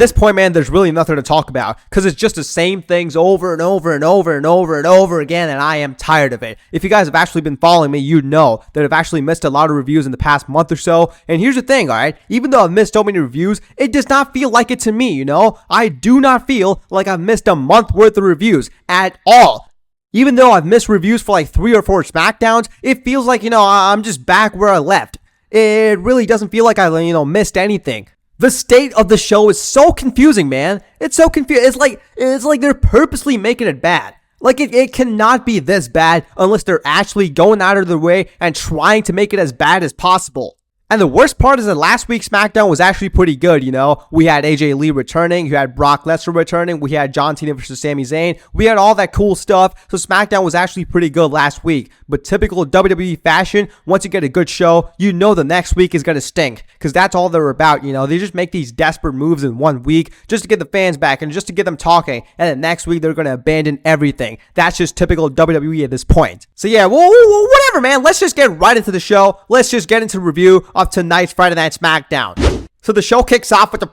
this point, man, there's really nothing to talk about because it's just the same things over and over and over and over and over again, and I am tired of it. If you guys have actually been following me, you know that I've actually missed a lot of reviews in the past month or so, and here's the thing, alright? Even though I've missed so many reviews, it does not feel like it to me, you know? I do not feel like I've missed a month worth of reviews at all. Even though I've missed reviews for like 3 or 4 SmackDowns, it feels like, I'm just back where I left. It really doesn't feel like I, missed anything. The state of the show is so confusing, man. It's so confusing. It's like they're purposely making it bad. Like, it cannot be this bad unless they're actually going out of their way and trying to make it as bad as possible. And the worst part is that last week's SmackDown was actually pretty good, We had AJ Lee returning, you had Brock Lesnar returning, we had John Cena versus Sami Zayn, we had all that cool stuff, so SmackDown was actually pretty good last week. But typical WWE fashion, once you get a good show, the next week is going to stink, because that's all they're about, They just make these desperate moves in 1 week just to get the fans back and just to get them talking, and then next week they're going to abandon everything. That's just typical WWE at this point. So yeah, well, whatever, man, let's just get right into the show. Let's just get into the review of tonight's Friday Night SmackDown. So the show kicks off with the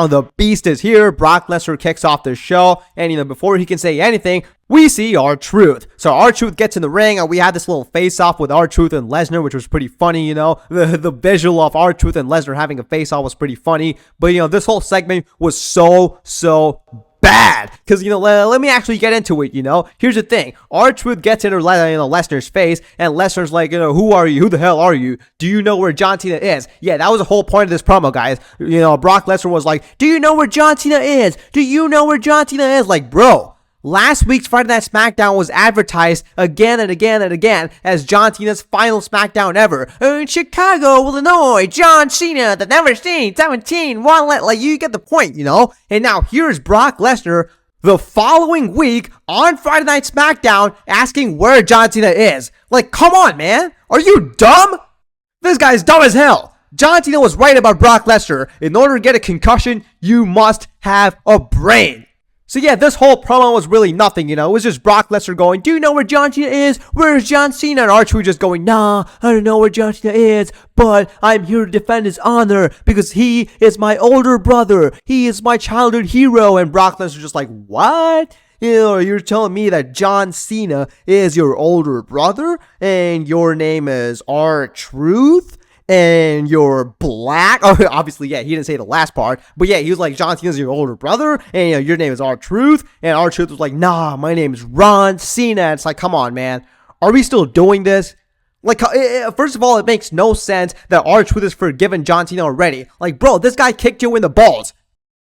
the Beast is here. Brock Lesnar kicks off the show, and before he can say anything, we see R-Truth. So R-Truth gets in the ring, and we had this little face-off with R-Truth and Lesnar, which was pretty funny, The visual of R-Truth and Lesnar having a face-off was pretty funny, but this whole segment was so bad, because let me actually get into it. Here's the thing: R-Truth gets into Lesnar's face, and Lesnar's like, who are you? Who the hell are you? Do you know where John Cena is? Yeah, that was the whole point of this promo, guys. Brock Lesnar was like, do you know where John Cena is? Do you know where John Cena is? Like, bro, last week's Friday Night SmackDown was advertised again and again and again as John Cena's final SmackDown ever. In Chicago, Illinois, John Cena, the never seen 17, like, you get the point, And now here's Brock Lesnar the following week on Friday Night SmackDown asking where John Cena is. Like, come on, man. Are you dumb? This guy's dumb as hell. John Cena was right about Brock Lesnar. In order to get a concussion, you must have a brain. So yeah, this whole promo was really nothing, It was just Brock Lesnar going, do you know where John Cena is? Where's John Cena? And R-Truth just going, nah, I don't know where John Cena is, but I'm here to defend his honor because he is my older brother. He is my childhood hero. And Brock Lesnar just like, what? You're telling me that John Cena is your older brother and your name is R-Truth? And you're black. Oh, obviously, yeah, he didn't say the last part. But yeah, he was like, John Cena's your older brother. And, your name is R-Truth. And R-Truth was like, nah, my name is Ron Cena. It's like, come on, man. Are we still doing this? Like, first of all, it makes no sense that R-Truth is forgiven John Cena already. Like, bro, this guy kicked you in the balls.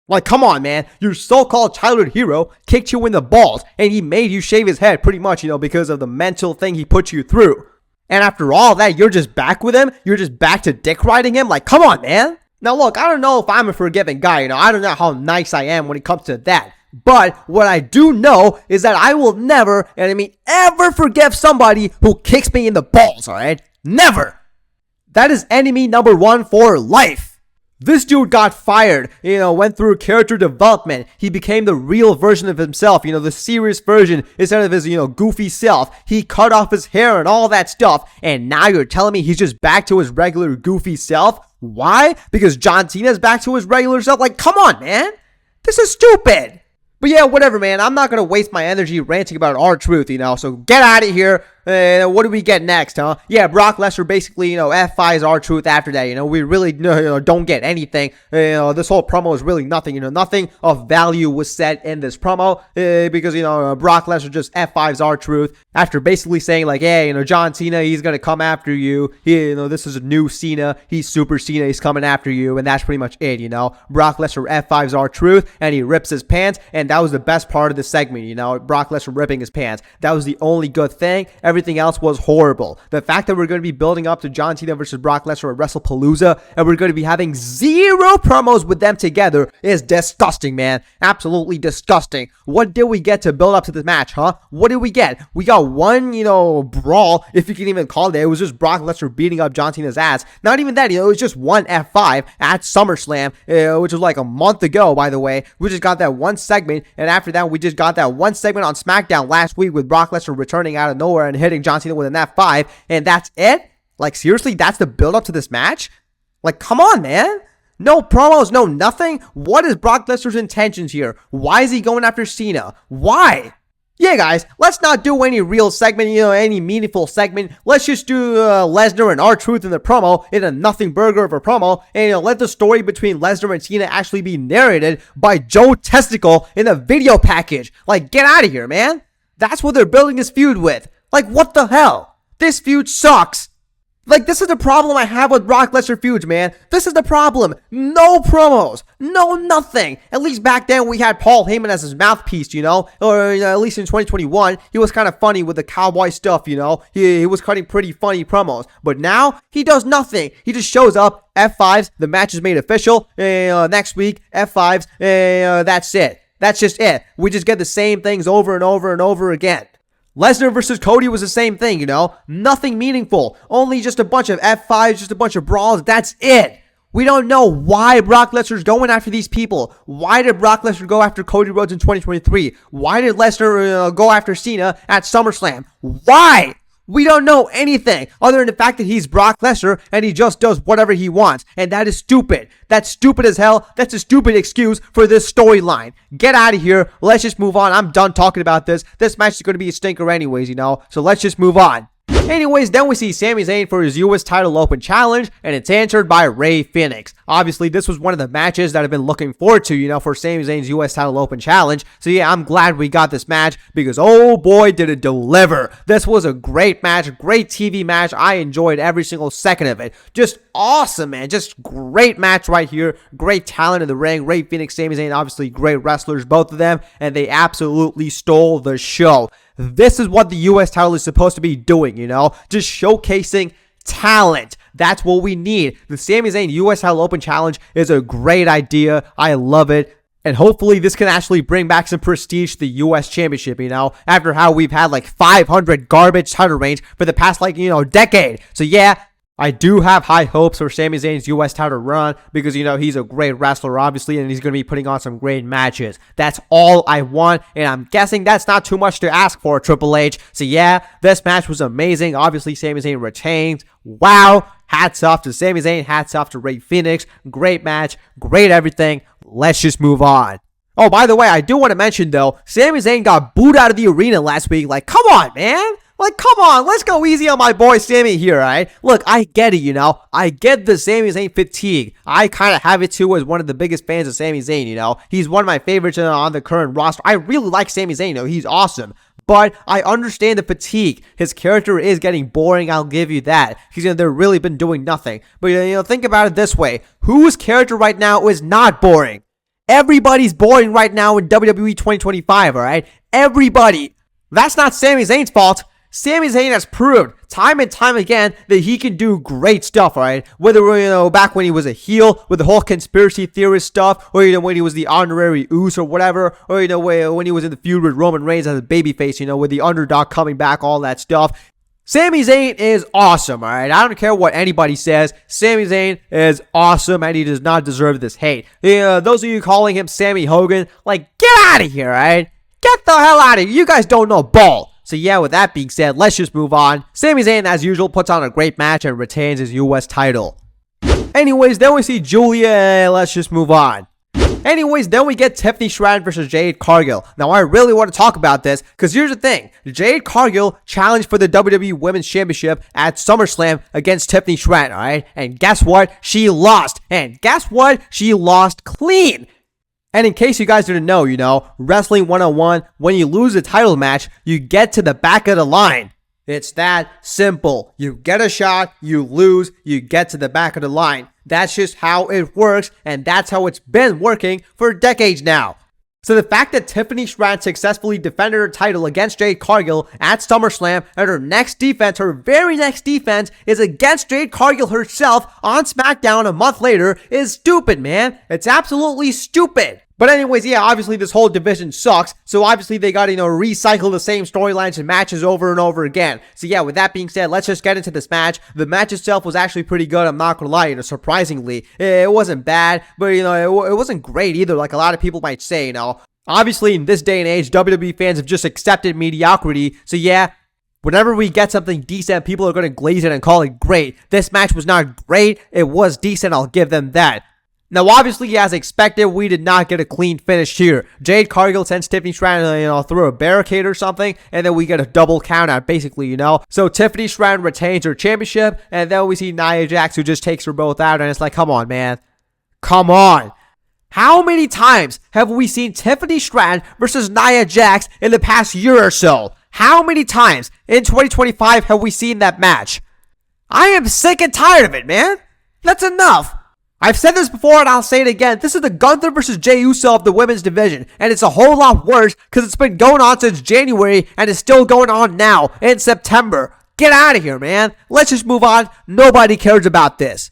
Like, come on, man. Your so-called childhood hero kicked you in the balls. And he made you shave his head pretty much, because of the mental thing he put you through. And after all that, you're just back with him? You're just back to dick riding him? Like, come on, man. Now, look, I don't know if I'm a forgiving guy, I don't know how nice I am when it comes to that. But what I do know is that I will never, and I mean ever, forgive somebody who kicks me in the balls, alright? Never. That is enemy number 1 for life. This dude got fired, went through character development. He became the real version of himself, the serious version instead of his, goofy self. He cut off his hair and all that stuff. And now you're telling me he's just back to his regular goofy self? Why? Because John Cena's back to his regular self? Like, come on, man. This is stupid. But yeah, whatever, man. I'm not going to waste my energy ranting about R-Truth, so get out of here. What do we get next, huh? Yeah, Brock Lesnar basically, F5s R-Truth after that, we really, don't get anything. This whole promo is really nothing, nothing of value was said in this promo, because, Brock Lesnar just F5s R-Truth after basically saying, like, hey, John Cena, he's going to come after you. This is a new Cena. He's Super Cena. He's coming after you, and that's pretty much it, Brock Lesnar F5s R-Truth, and he rips his pants, and that was the best part of the segment, Brock Lesnar ripping his pants. That was the only good thing. Everything else was horrible. The fact that we're going to be building up to John Cena versus Brock Lesnar at WrestlePalooza, and we're going to be having 0 promos with them together is disgusting, man. Absolutely disgusting. What did we get to build up to this match, huh? What did we get? We got one, brawl, if you can even call it. It was just Brock Lesnar beating up John Cena's ass. Not even that, it was just one F5 at SummerSlam, which was like a month ago, by the way. We just got that one segment, and after that, we just got that one segment on SmackDown last week with Brock Lesnar returning out of nowhere and hitting John Cena with an F5, and that's it? Like, seriously, that's the build-up to this match? Like, come on, man. No promos, no nothing. What is Brock Lesnar's intentions here? Why is he going after Cena? Why? Yeah, guys, let's not do any real segment, any meaningful segment. Let's just do Lesnar and R-Truth in the promo in a nothing burger of a promo, and let the story between Lesnar and Cena actually be narrated by Joe Testicle in a video package. Like, get out of here, man. That's what they're building this feud with. Like, what the hell? This feud sucks. Like, this is the problem I have with Brock Lesnar feuds, man. This is the problem. No promos. No nothing. At least back then we had Paul Heyman as his mouthpiece, Or at least in 2021, he was kind of funny with the cowboy stuff, He was cutting pretty funny promos. But now, he does nothing. He just shows up, F5s, the match is made official. Next week, F5s, that's it. That's just it. We just get the same things over and over and over again. Lesnar versus Cody was the same thing, Nothing meaningful. Only just a bunch of F5s, just a bunch of brawls. That's it. We don't know why Brock Lesnar's going after these people. Why did Brock Lesnar go after Cody Rhodes in 2023? Why did Lesnar go after Cena at SummerSlam? Why? We don't know anything other than the fact that he's Brock Lesnar and he just does whatever he wants. And that is stupid. That's stupid as hell. That's a stupid excuse for this storyline. Get out of here. Let's just move on. I'm done talking about this. This match is going to be a stinker anyways, So let's just move on. Anyways, then we see Sami Zayn for his US title open challenge, and it's answered by Rey Fenix. Obviously, this was one of the matches that I've been looking forward to, for Sami Zayn's US title open challenge. So yeah, I'm glad we got this match because oh boy, did it deliver. This was a great match, great TV match. I enjoyed every single second of it. Just awesome, man. Just great match right here. Great talent in the ring. Rey Fenix, Sami Zayn, obviously great wrestlers, both of them, and they absolutely stole the show. This is what the US title is supposed to be doing, just showcasing talent. That's what we need. The Sami Zayn US title open challenge is a great idea. I love it. And hopefully this can actually bring back some prestige to the US Championship, after how we've had like 500 garbage title reigns for the past decade. So yeah, I do have high hopes for Sami Zayn's US title run because, he's a great wrestler, obviously, and he's going to be putting on some great matches. That's all I want, and I'm guessing that's not too much to ask for, Triple H. So, yeah, this match was amazing. Obviously, Sami Zayn retains. Wow. Hats off to Sami Zayn. Hats off to Rey Fenix. Great match. Great everything. Let's just move on. Oh, by the way, I do want to mention, though, Sami Zayn got booed out of the arena last week. Like, come on, man. Like, come on, let's go easy on my boy Sami here, alright? Look, I get it, I get the Sami Zayn fatigue. I kind of have it too as one of the biggest fans of Sami Zayn, He's one of my favorites on the current roster. I really like Sami Zayn, He's awesome. But I understand the fatigue. His character is getting boring, I'll give you that. He's they've really been doing nothing. But, think about it this way. Whose character right now is not boring? Everybody's boring right now in WWE 2025, alright? Everybody. That's not Sami Zayn's fault. Sami Zayn has proved time and time again that he can do great stuff, alright? Whether, back when he was a heel with the whole conspiracy theorist stuff, or, when he was the honorary Uso or whatever, or, when he was in the feud with Roman Reigns as a babyface, with the underdog coming back, all that stuff. Sami Zayn is awesome, alright? I don't care what anybody says. Sami Zayn is awesome, and he does not deserve this hate. Those of you calling him Sammy Hogan, like, get out of here, alright? Get the hell out of here. You guys don't know ball. So yeah, with that being said, let's just move on. Sami Zayn, as usual, puts on a great match and retains his US title. Anyways, then we see Julia. Let's just move on. Anyways, then we get Tiffany Stratton versus Jade Cargill. Now, I really want to talk about this because here's the thing. Jade Cargill challenged for the WWE Women's Championship at SummerSlam against Tiffany Stratton, alright? And guess what? She lost. And guess what? She lost clean. And in case you guys didn't know, Wrestling 101, when you lose a title match, you get to the back of the line. It's that simple. You get a shot, you lose, you get to the back of the line. That's just how it works, and that's how it's been working for decades now. So the fact that Tiffany Stratton successfully defended her title against Jade Cargill at SummerSlam, and her next defense, her very next defense, is against Jade Cargill herself on SmackDown a month later is stupid, man. It's absolutely stupid. But anyways, yeah, obviously this whole division sucks, so obviously they gotta, recycle the same storylines and matches over and over again. So yeah, with that being said, let's just get into this match. The match itself was actually pretty good, I'm not gonna lie, surprisingly. It wasn't bad, but, it wasn't great either, like a lot of people might say, Obviously, in this day and age, WWE fans have just accepted mediocrity, so yeah, Whenever we get something decent, people are going to glaze it and call it great. This match was not great. It was decent. I'll give them that. Now, obviously, as expected, we did not get a clean finish here. Jade Cargill sends Tiffany Stratton, through a barricade or something, and then we get a double count out, basically, So Tiffany Stratton retains her championship, and then we see Nia Jax, who just takes her both out, and it's like, come on, man. Come on. How many times have we seen Tiffany Stratton versus Nia Jax in the past year or so? How many times in 2025 have we seen that match? I am sick and tired of it, man. That's enough. I've said this before and I'll say it again. This is the Gunther versus Jey Uso of the women's division. And it's a whole lot worse because it's been going on since January and it's still going on now in September. Get out of here, man. Let's just move on. Nobody cares about this.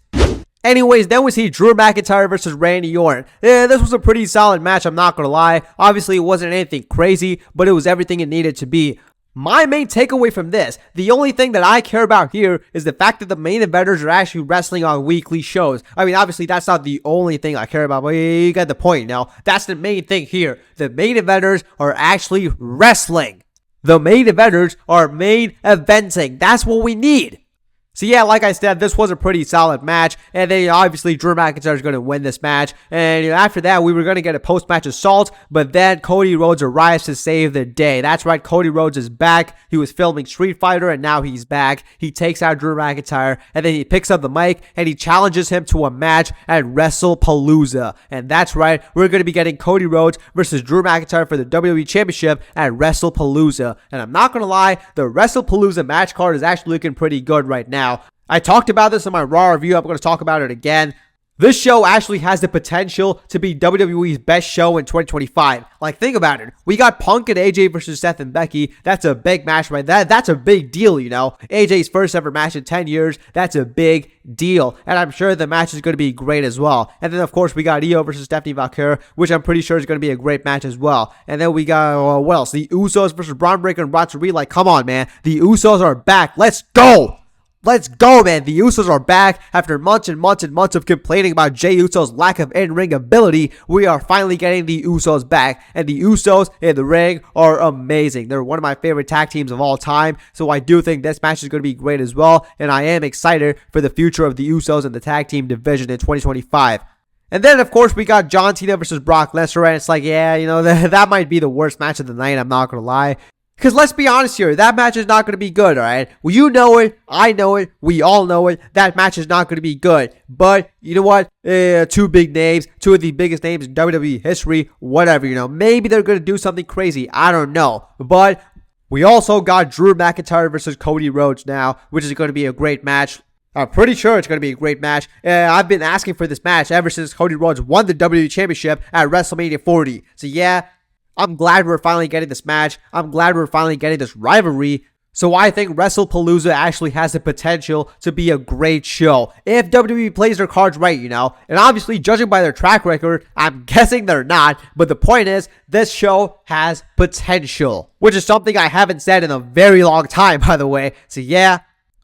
Anyways, then we see Drew McIntyre versus Randy Orton. This was a pretty solid match, I'm not going to lie. Obviously, it wasn't anything crazy, but it was everything it needed to be. My main takeaway from this, the only thing that I care about here is the fact that the main eventers are actually wrestling on weekly shows. I mean, obviously, that's not the only thing I care about, but you get the point now. That's the main thing here. The main eventers are actually wrestling. The main eventers are main eventing. That's what we need. So yeah, like I said, this was a pretty solid match, and then obviously Drew McIntyre is going to win this match, and after that we were going to get a post-match assault, but then Cody Rhodes arrives to save the day. That's right, Cody Rhodes is back. He was filming Street Fighter, and now he's back. He takes out Drew McIntyre, and then he picks up the mic, and he challenges him to a match at WrestlePalooza. And that's right, we're going to be getting Cody Rhodes versus Drew McIntyre for the WWE Championship at WrestlePalooza. And I'm not going to lie, the WrestlePalooza match card is actually looking pretty good right now. I talked about this in my Raw review. I'm going to talk about it again. This show actually has the potential to be WWE's best show in 2025. Like, think about it. We got Punk and AJ versus Seth and Becky. That's a big match, right? That's a big deal, AJ's first ever match in 10 years. That's a big deal. And I'm sure the match is going to be great as well. And then, of course, we got Io versus Stephanie Valkyrie, which I'm pretty sure is going to be a great match as well. And then we got, what else? The Usos versus Braun Breaker and Bronson Reed. Like, come on, man. The Usos are back. Let's go. Let's go, man. The Usos are back. After months and months and months of complaining about Jey Uso's lack of in-ring ability, we are finally getting the Usos back. And the Usos in the ring are amazing. They're one of my favorite tag teams of all time. So I do think this match is going to be great as well. And I am excited for the future of the Usos in the tag team division in 2025. And then, of course, we got John Cena versus Brock Lesnar. And it's like, yeah, that might be the worst match of the night. I'm not going to lie. Because let's be honest here, that match is not going to be good, alright? Well, you know it, I know it, we all know it, that match is not going to be good. But, you know what? Two big names, two of the biggest names in WWE history, whatever, Maybe they're going to do something crazy, I don't know. But we also got Drew McIntyre versus Cody Rhodes now, which is going to be a great match. I'm pretty sure it's going to be a great match. I've been asking for this match ever since Cody Rhodes won the WWE Championship at WrestleMania 40. So yeah, I'm glad we're finally getting this match. I'm glad we're finally getting this rivalry. So I think WrestlePalooza actually has the potential to be a great show. If WWE plays their cards right, And obviously, judging by their track record, I'm guessing they're not. But the point is, this show has potential. Which is something I haven't said in a very long time, by the way. So yeah,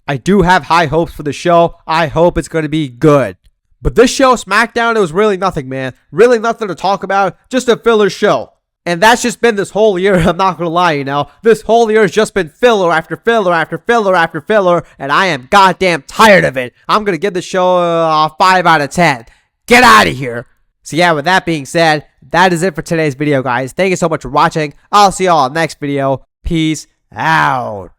I do have high hopes for the show. I hope it's going to be good. But this show, SmackDown, it was really nothing, man. Really nothing to talk about. Just a filler show. And that's just been this whole year, I'm not gonna lie, This whole year has just been filler after filler after filler after filler, and I am goddamn tired of it. I'm gonna give the show a 5 out of 10. Get out of here. So yeah, with that being said, that is it for today's video, guys. Thank you so much for watching. I'll see y'all next video. Peace out.